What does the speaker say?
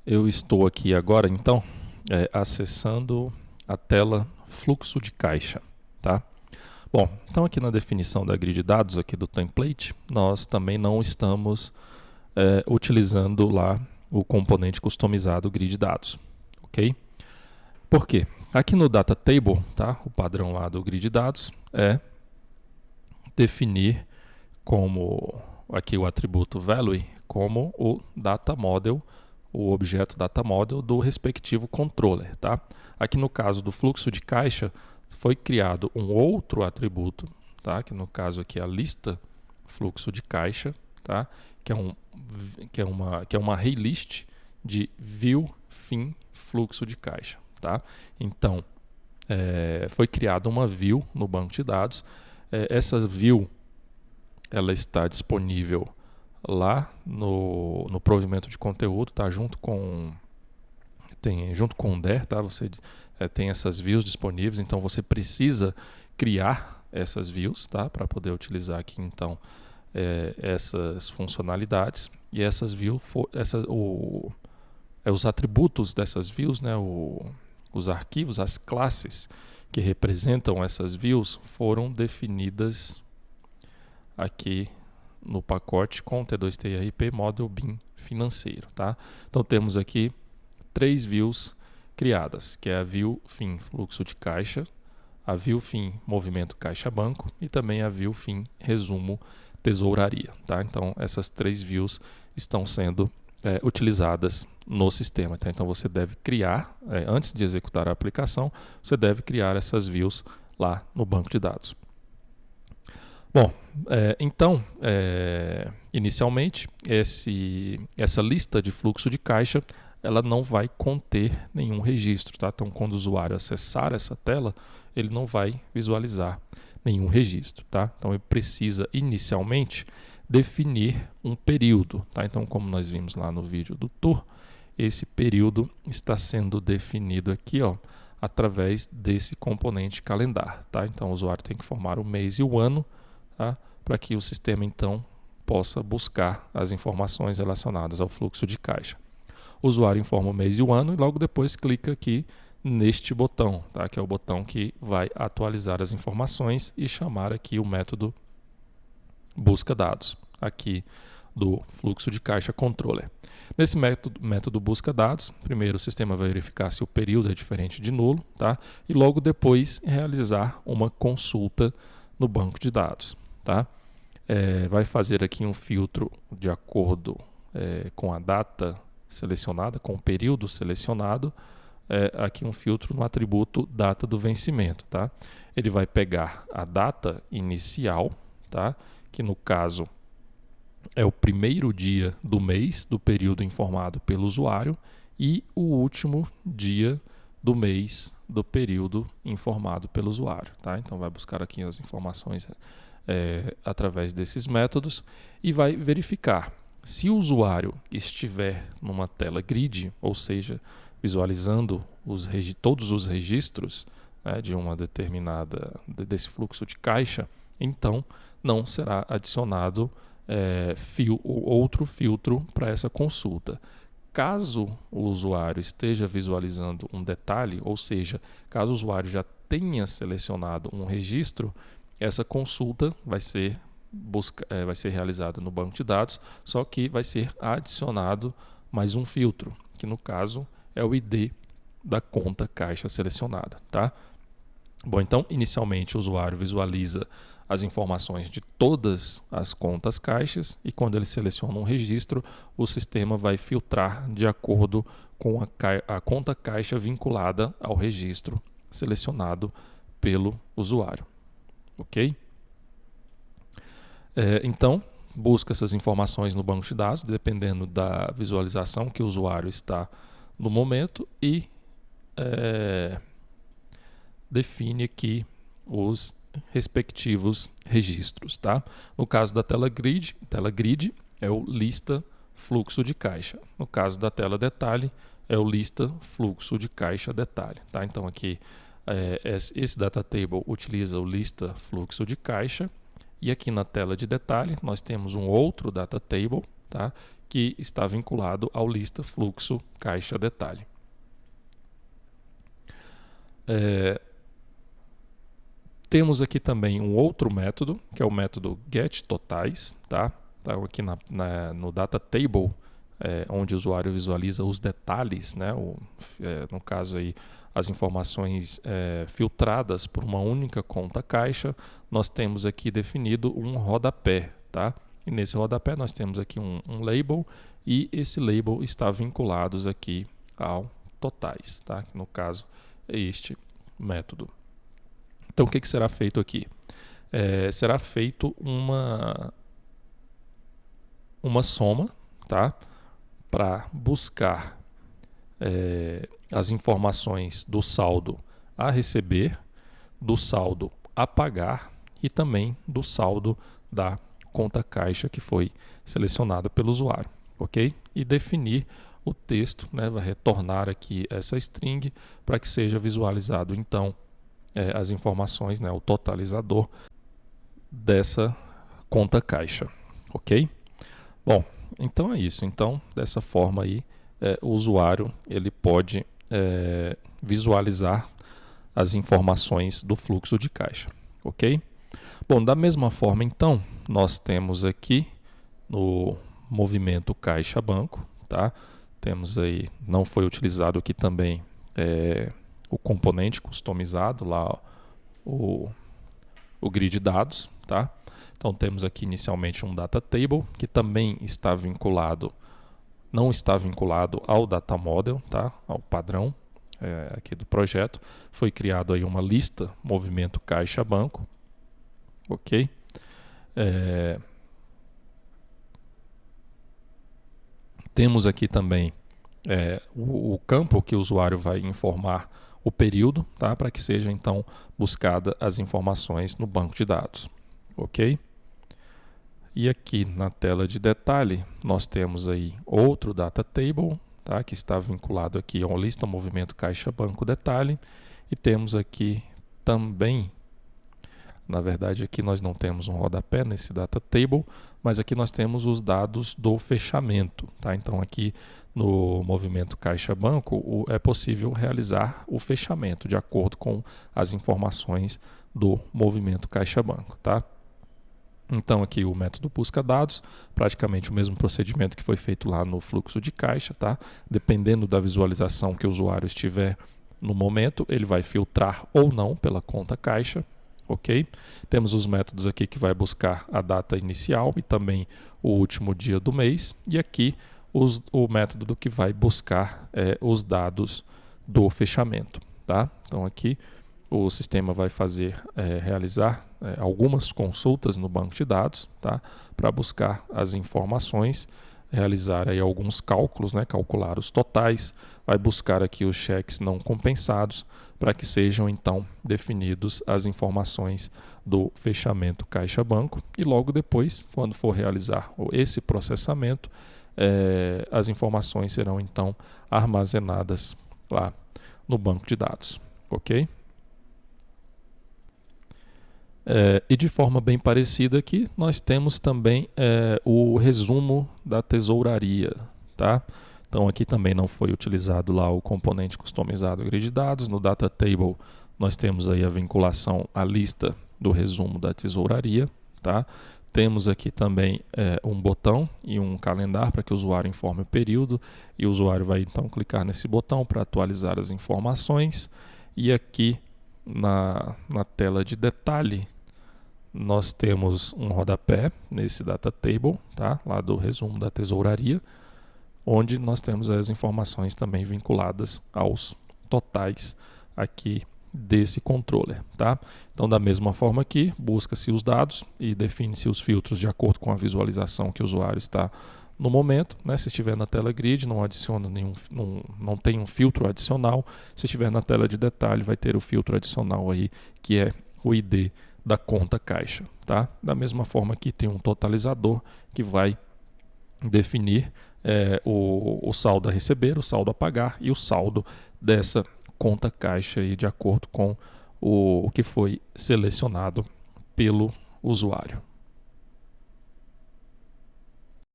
Eu estou aqui agora, então, acessando a tela fluxo de caixa, tá? Bom, então aqui na definição da grid de dados aqui do template, nós também não estamos utilizando lá o componente customizado grid de dados, ok? Por quê? Aqui no data table, tá? O padrão lá do grid de dados é definir como aqui o atributo value como o data model, o objeto data model do respectivo controller, tá? Aqui no caso do fluxo de caixa foi criado um outro atributo, tá? Que no caso aqui é a lista fluxo de caixa, tá? Que é uma array list de view fim fluxo de caixa, tá? Então foi criada uma view no banco de dados. Essa view ela está disponível lá no provimento de conteúdo, tá? Junto com o DER, tá? Você tem essas views disponíveis, então você precisa criar essas views, tá? Para poder utilizar aqui então essas funcionalidades e essas views, os atributos dessas views, né? Os arquivos, as classes que representam essas views foram definidas aqui no pacote com T2TRP Model BIM financeiro, tá? Então temos aqui 3 views criadas, que é a view fim fluxo de caixa, a view fim movimento caixa banco e também a view fim resumo tesouraria, tá? Então essas 3 views estão sendo utilizadas no sistema, tá? Então você deve criar, antes de executar a aplicação, você deve criar essas views lá no banco de dados. Bom, então, inicialmente, essa lista de fluxo de caixa ela não vai conter nenhum registro, tá? Então, quando o usuário acessar essa tela, ele não vai visualizar nenhum registro, tá? Então, ele precisa inicialmente definir um período, tá? Então, como nós vimos lá no vídeo do tour, esse período está sendo definido aqui, ó, através desse componente calendar, tá? Então, o usuário tem que formar o mês e o ano, tá? Para que o sistema então possa buscar as informações relacionadas ao fluxo de caixa. O usuário informa o mês e o ano e logo depois clica aqui neste botão, tá? Que é o botão que vai atualizar as informações e chamar aqui o método busca dados aqui do fluxo de caixa controller. Nesse método busca dados, primeiro o sistema vai verificar se o período é diferente de nulo, tá? E logo depois realizar uma consulta no banco de dados, tá? Vai fazer aqui um filtro de acordo com a data selecionada, com o período selecionado, aqui um filtro no atributo data do vencimento, tá? Ele vai pegar a data inicial, tá? Que no caso é o primeiro dia do mês do período informado pelo usuário e o último dia do mês do período informado pelo usuário, tá? Então vai buscar aqui as informações através desses métodos e vai verificar se o usuário estiver numa tela grid, ou seja, visualizando todos os registros, né, de uma determinada desse fluxo de caixa, então não será adicionado outro filtro para essa consulta. Caso o usuário esteja visualizando um detalhe, ou seja, caso o usuário já tenha selecionado um registro, essa consulta vai ser realizada no banco de dados, só que vai ser adicionado mais um filtro, que no caso é o ID da conta caixa selecionada, tá? Bom, então inicialmente o usuário visualiza as informações de todas as contas caixas e quando ele seleciona um registro, o sistema vai filtrar de acordo com a conta caixa vinculada ao registro selecionado pelo usuário, ok? Então, busca essas informações no banco de dados, dependendo da visualização que o usuário está no momento e define aqui os respectivos registros, tá? No caso da tela grid é o lista fluxo de caixa. No caso da tela detalhe é o lista fluxo de caixa detalhe, tá? Então aqui esse data table utiliza o lista fluxo de caixa e aqui na tela de detalhe nós temos um outro data table, tá? que está vinculado ao lista fluxo caixa detalhe. Temos aqui também um outro método, que é o método getTotais, tá? Então aqui no data table, onde o usuário visualiza os detalhes, né? No caso aí, as informações filtradas por uma única conta caixa, nós temos aqui definido um rodapé, tá? E nesse rodapé nós temos aqui um label, e esse label está vinculado aqui ao totais, tá? No caso é este método. Então o que será feito aqui? Será feito uma soma, tá? Para buscar as informações do saldo a receber, do saldo a pagar e também do saldo da conta caixa que foi selecionada pelo usuário, ok? E definir o texto, né? Vai retornar aqui essa string para que seja visualizado então as informações, né? O totalizador dessa conta caixa, ok? Bom, então é isso. Então, dessa forma aí, o usuário ele pode visualizar as informações do fluxo de caixa, ok? Bom, da mesma forma, então, nós temos aqui no movimento caixa-banco, tá? Temos aí, não foi utilizado aqui também o componente customizado lá, o grid dados, tá? Então temos aqui inicialmente um data table que também está vinculado, não está vinculado ao data model, tá? Ao padrão aqui do projeto. Foi criado aí uma lista movimento caixa banco, ok? Temos aqui também o campo que o usuário vai informar o período, tá? Para que seja então buscada as informações no banco de dados, ok? E aqui na tela de detalhe nós temos aí outro data table, tá? Que está vinculado aqui a uma lista movimento caixa banco detalhe, e temos aqui também, na verdade aqui nós não temos um rodapé nesse data table, mas aqui nós temos os dados do fechamento, tá? Então aqui no movimento caixa banco é possível realizar o fechamento de acordo com as informações do movimento caixa banco, tá? Então aqui o método busca dados, praticamente o mesmo procedimento que foi feito lá no fluxo de caixa, tá? Dependendo da visualização que o usuário estiver no momento, ele vai filtrar ou não pela conta caixa, ok? Temos os métodos aqui que vai buscar a data inicial e também o último dia do mês, e aqui o método do que vai buscar os dados do fechamento, tá? Então aqui o sistema vai realizar algumas consultas no banco de dados, tá? Para buscar as informações, realizar aí alguns cálculos, né? Calcular os totais, vai buscar aqui os cheques não compensados para que sejam então definidos as informações do fechamento caixa banco, e logo depois, quando for realizar esse processamento, as informações serão então armazenadas lá no banco de dados, ok? E de forma bem parecida aqui, nós temos também o resumo da tesouraria, tá? Então aqui também não foi utilizado lá o componente customizado grid dados. No data table nós temos aí a vinculação à lista do resumo da tesouraria, tá? Temos aqui também um botão e um calendário para que o usuário informe o período, e o usuário vai então clicar nesse botão para atualizar as informações. E aqui na tela de detalhe nós temos um rodapé nesse data table, tá? Lá do resumo da tesouraria, onde nós temos as informações também vinculadas aos totais aqui desse controller, tá? Então, da mesma forma aqui, busca-se os dados e define-se os filtros de acordo com a visualização que o usuário está no momento, né? Se estiver na tela grid, não adiciona não tem um filtro adicional. Se estiver na tela de detalhe, vai ter o filtro adicional aí, que é o ID da conta caixa, tá? Da mesma forma aqui tem um totalizador que vai definir o saldo a receber, o saldo a pagar e o saldo dessa conta caixa aí, de acordo com o que foi selecionado pelo usuário.